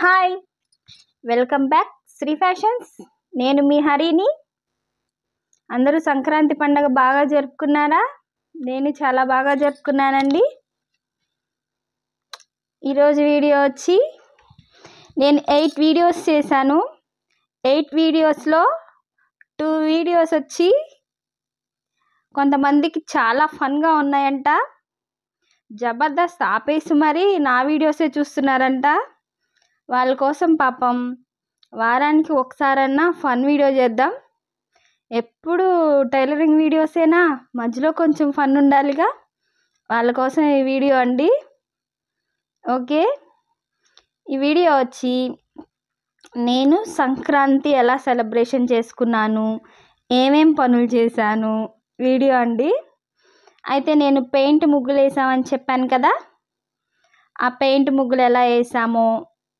Hi, welcome back Shri fashions. నేను మీ హరిని. అందరూ సంక్రాంతి పండుగ బాగా జరుపుకున్నారా? నేను చాలా బాగా జరుపుకున్నానండి. ఈరోజు వీడియో వచ్చి నేను 8 వీడియోస్ చేశాను. 8 వీడియోస్లో 2 వీడియోస్ వచ్చి కొంతమందికి చాలా ఫన్గా ఉన్నాయంట. జబర్దస్త్ ఆపేసి మరి నా వీడియోసే చూస్తున్నారంట. వాళ్ళ కోసం పాపం వారానికి ఒకసారన్నా ఫన్ వీడియో చేద్దాం. ఎప్పుడు టైలరింగ్ వీడియోసేనా, మధ్యలో కొంచెం ఫన్ ఉండాలిగా. వాళ్ళ కోసం ఈ వీడియో అండి. ఓకే, ఈ వీడియో వచ్చి నేను సంక్రాంతి ఎలా సెలబ్రేషన్ చేసుకున్నాను, ఏమేం పనులు చేశాను వీడియో అండి. అయితే నేను పెయింట్ ముగ్గులు వేసామని చెప్పాను కదా, ఆ పెయింట్ ముగ్గులు ఎలా వేసామో,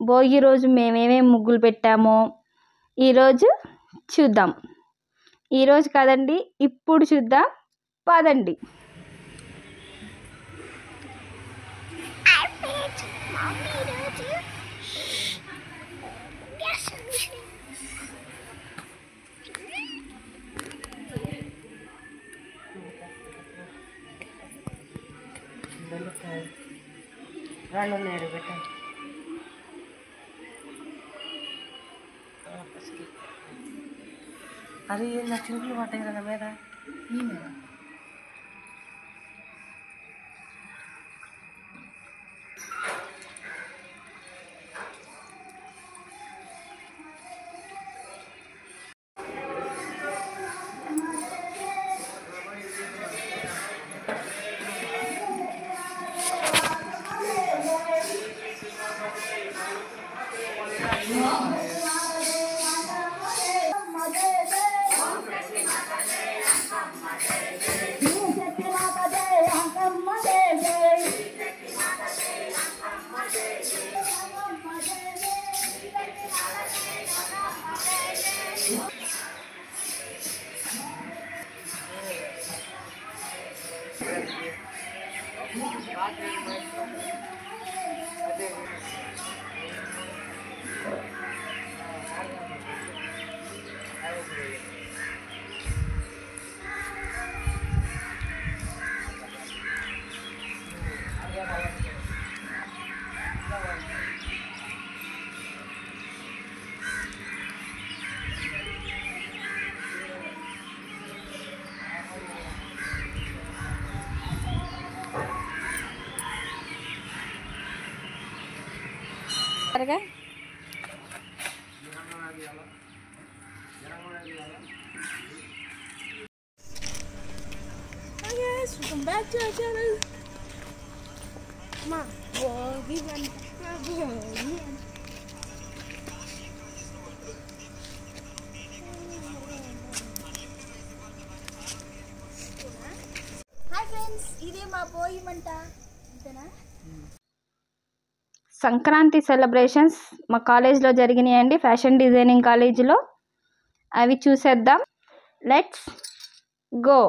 భోగి రోజు మేమేమేమి ముగ్గులు పెట్టామో ఈరోజు చూద్దాం. ఈరోజు కాదండి, ఇప్పుడు చూద్దాం. పదండి. అది నా చింకులు పట్టాయి కదా మీద ఈ మీద త్వరగా welcome back to our channel. Ma, Bhogi Banta Bhogi. Hi friends, ఇదే మా భోగి మంట. ఇంతేనా? సంక్రాంతి సెలబ్రేషన్స్ మా కాలేజ్లో జరిగినాయండి, ఫ్యాషన్ డిజైనింగ్ కాలేజీలో. అవి చూసేద్దాం. Let's go.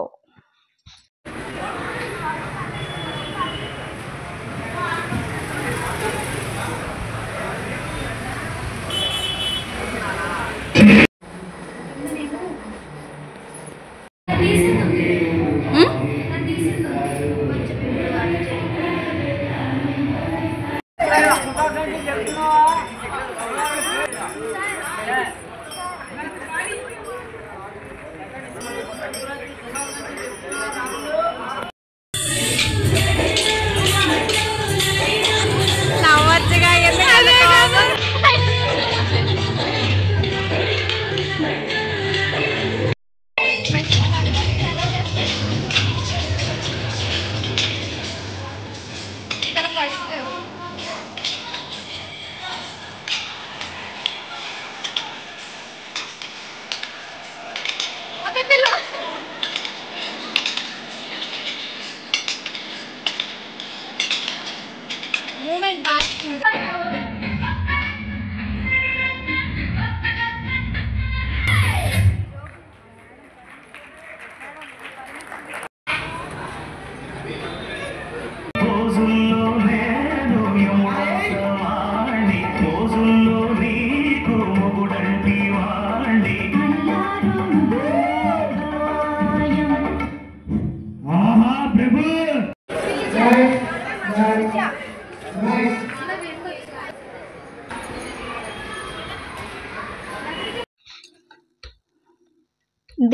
ఇదే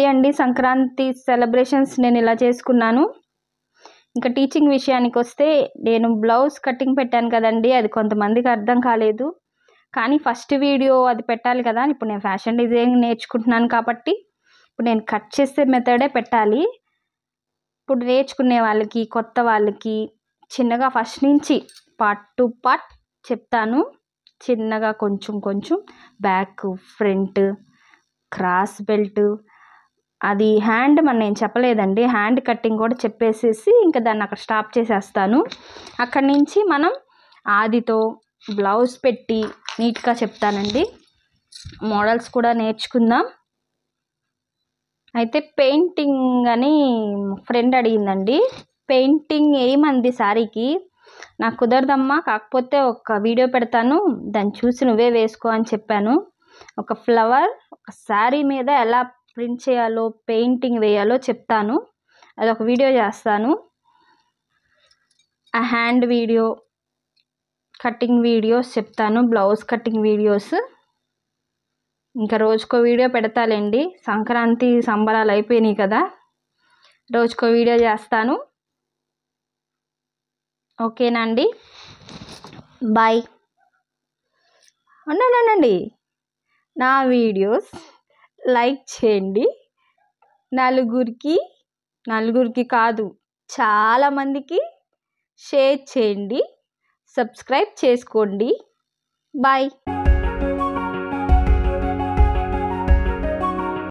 అండి సంక్రాంతి సెలబ్రేషన్స్ నేను ఇలా చేసుకున్నాను. ఇంకా టీచింగ్ విషయానికి వస్తే నేను బ్లౌజ్ కటింగ్ పెట్టాను కదండి, అది కొంతమందికి అర్థం కాలేదు. కానీ ఫస్ట్ వీడియో అది పెట్టాలి కదా. ఇప్పుడు నేను ఫ్యాషన్ డిజైనింగ్ నేర్చుకుంటున్నాను కాబట్టి ఇప్పుడు నేను కట్ చేసే మెథడే పెట్టాలి. ఇప్పుడు నేర్చుకునే వాళ్ళకి, కొత్త వాళ్ళకి చిన్నగా ఫస్ట్ నుంచి పార్ట్ టు పార్ట్ చెప్తాను. చిన్నగా కొంచెం కొంచెం బ్యాక్, ఫ్రంట్, క్రాస్ బెల్ట్, అది హ్యాండ్ మన నేను చెప్పలేదండి. హ్యాండ్ కటింగ్ కూడా చెప్పేసేసి ఇంకా దాన్ని అక్కడ స్టాప్ చేసేస్తాను. అక్కడి నుంచి మనం ఆదితో బ్లౌజ్ పెట్టి నీట్గా చెప్తానండి. మోడల్స్ కూడా నేర్చుకుందాం. అయితే పెయింటింగ్ అని ఫ్రెండ్ అడిగిందండి. పెయింటింగ్ వేయమంది శారీకి. నాకు కుదరదమ్మా, కాకపోతే ఒక వీడియో పెడతాను, దాన్ని చూసి నువ్వే వేసుకో అని చెప్పాను. ఒక ఫ్లవర్ ఒక శారీ మీద ఎలా ప్రింట్ చేయాలో, పెయింటింగ్ వేయాలో చెప్తాను. అదొక వీడియో చేస్తాను. ఆ హ్యాండ్ వీడియో, కటింగ్ వీడియోస్ చెప్తాను, బ్లౌజ్ కటింగ్ వీడియోస్. ఇంకా రోజుకో వీడియో పెడతాలేండి. సంక్రాంతి సంబరాలు అయిపోయినాయి కదా, రోజుకో వీడియో చేస్తాను. ఓకేనా అండి? బాయ్. అన్నానండి, నా వీడియోస్ లైక్ చేయండి. నలుగురికి కాదు, చాలామందికి షేర్ చేయండి. సబ్స్క్రైబ్ చేసుకోండి. బాయ్.